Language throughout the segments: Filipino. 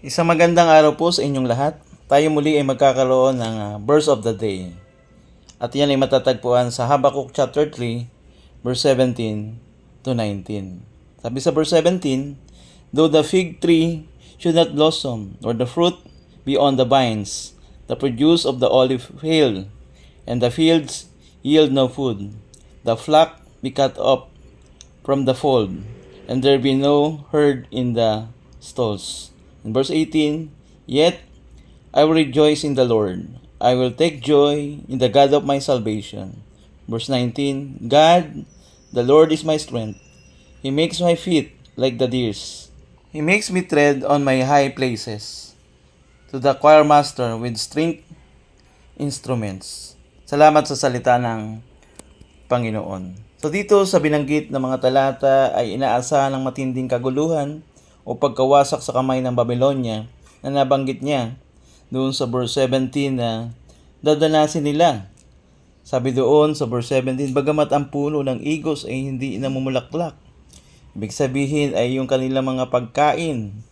Isang magandang araw po sa inyong lahat. Tayo muli ay magkakaroon ng verse of the day. At yan ay matatagpuan sa Habakkuk chapter 3, verse 17 to 19. Sabi sa verse 17, "Though the fig tree should not blossom, nor the fruit be on the vines, the produce of the olive fail, and the fields yield no food, the flock be cut off from the fold, and there be no herd in the stalls." In verse 18, "Yet I will rejoice in the Lord. I will take joy in the God of my salvation." Verse 19, "God, the Lord is my strength. He makes my feet like the deer's. He makes me tread on my high places. To the choir master with stringed instruments." Salamat sa salita ng Panginoon. So dito sa binanggit na mga talata ay inaasahan ng matinding kaguluhan o pagkawasak sa kamay ng Babylonia na nabanggit niya doon sa verse 17 na dadanasin nila. Sabi doon sa verse 17, "Bagamat ang puno ng igos ay hindi namumulaklak." Ibig sabihin ay yung kanilang mga pagkain.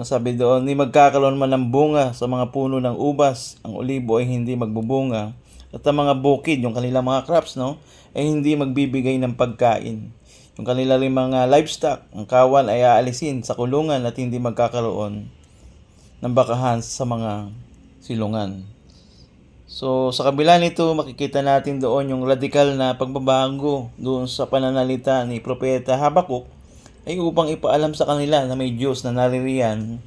Sabi doon, "Ni magkakaroon man ng bunga sa mga puno ng ubas, ang olibo ay hindi magbubunga. At ang mga bukid, yung kanilang mga crops, ay hindi magbibigay ng pagkain. Yung kanilang mga livestock, ang kawan ay aalisin sa kulungan at hindi magkakaroon ng bakahan sa mga silungan." So sa kabila nito, makikita natin doon yung radikal na pagbabago doon sa pananalita ni Propeta Habakkuk ay upang ipaalam sa kanila na may Diyos na naririyan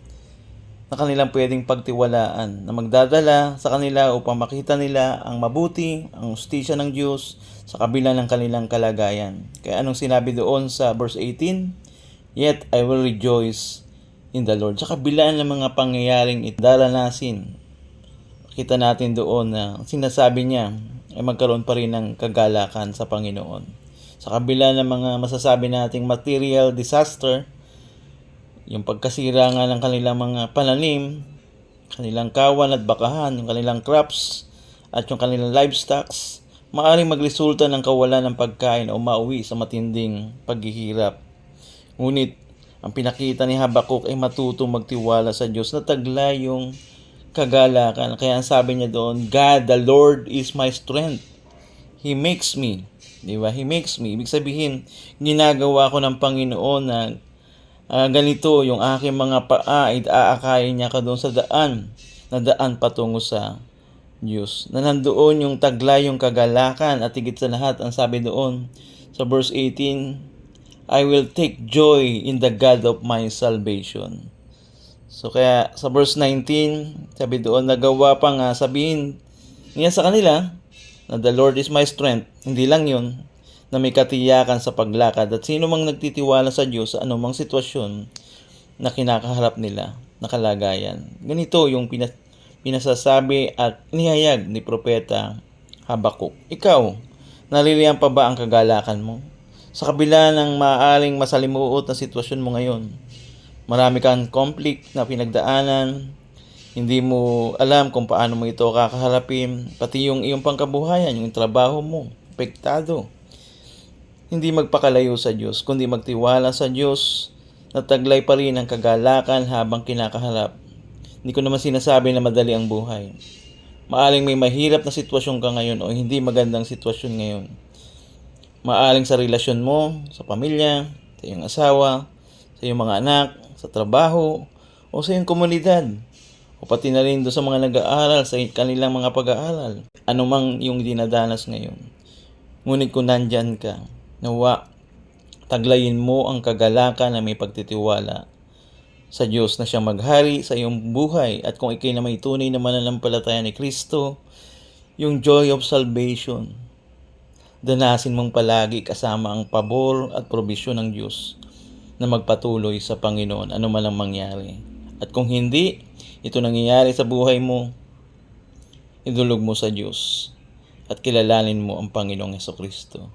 na kanilang pwedeng pagtiwalaan, na magdadala sa kanila upang makita nila ang mabuti, ang hustisya ng Diyos sa kabila ng kanilang kalagayan. Kaya anong sinabi doon sa verse 18? "Yet I will rejoice in the Lord." Sa kabila ng mga pangyayaring idaranasin, kita natin doon na sinasabi niya ay magkaroon pa rin ng kagalakan sa Panginoon. Sa kabila ng mga masasabi nating material disaster, yung pagkasira nga ng kanilang mga pananim, kanilang kawan at bakahan, yung kanilang crops at yung kanilang livestock, maaaring magresulta ng kawalan ng pagkain o mauwi sa matinding paghihirap. Ngunit ang pinakita ni Habakkuk ay matutong magtiwala sa Diyos na taglay yung kagalakan. Kaya ang sabi niya doon, "God, the Lord is my strength. He makes me." Diba? He makes me. Ibig sabihin, ginagawa ko ng Panginoon na ganito yung aking mga paa ay aakayin niya ka doon sa daan na daan patungo sa Diyos. Na nandoon yung taglay, yung kagalakan at higit sa lahat ang sabi doon sa verse 18, "I will take joy in the God of my salvation." So kaya sa verse 19, sabi doon, nagawa pa nga sabihin niya sa kanila na the Lord is my strength. Hindi lang yun, na may katiyakan sa paglakad at sino mang nagtitiwala sa Diyos sa anumang sitwasyon na kinakaharap nila na kalagayan. Ganito yung pinasasabi at inihayag ni Propeta Habakkuk. Ikaw, naririyan pa ba ang kagalakan mo? Sa kabila ng maaaring masalimuot na sitwasyon mo ngayon, marami kang conflict na pinagdaanan, hindi mo alam kung paano mo ito kakaharapin, pati yung iyong pangkabuhayan, yung trabaho mo, apektado. Hindi magpakalayo sa Diyos, kundi magtiwala sa Diyos na taglay pa rin ang kagalakan habang kinakaharap. Hindi ko naman sinasabi na madali ang buhay. Maaring may mahirap na sitwasyon ka ngayon o hindi magandang sitwasyon ngayon. Maaring sa relasyon mo, sa pamilya, sa iyong asawa, sa iyong mga anak, sa trabaho, o sa iyong komunidad. O pati na rin doon sa mga nag-aaral, sa kanilang mga pag-aaral. Ano mang iyong dinadanas ngayon. Ngunit kung nandyan ka, nawa, taglayin mo ang kagalakan na may pagtitiwala sa Diyos na siyang maghari sa iyong buhay. At kung ikay na may tunay na mananampalataya ni Kristo, yung joy of salvation, danasin mong palagi kasama ang pabor at probisyon ng Diyos na magpatuloy sa Panginoon ano man ang mangyari. At kung hindi ito nangyayari sa buhay mo, idulog mo sa Diyos at kilalanin mo ang Panginoong Hesukristo.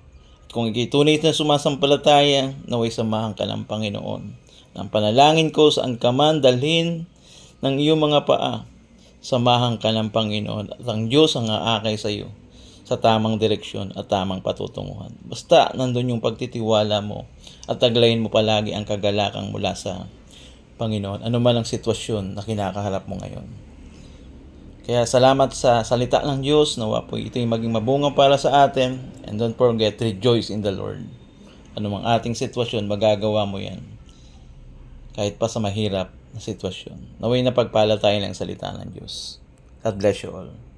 At kung ikitunay na sumasampalataya, naway samahan ka ng Panginoon. Ang panalangin ko, saan ka man dalhin ng iyong mga paa, samahan ka ng Panginoon at ang Diyos ang aakay sa iyo sa tamang direksyon at tamang patutunguhan. Basta nandun yung pagtitiwala mo at taglayin mo palagi ang kagalakang mula sa Panginoon, ano man ang sitwasyon na kinakaharap mo ngayon. Kaya salamat sa salita ng Diyos, nawa po ito'y maging mabunga para sa atin, and don't forget, rejoice in the Lord. Ano mang ating sitwasyon, magagawa mo yan. Kahit pa sa mahirap na sitwasyon. Naway na pagpala tayo ng salita ng Diyos. God bless you all.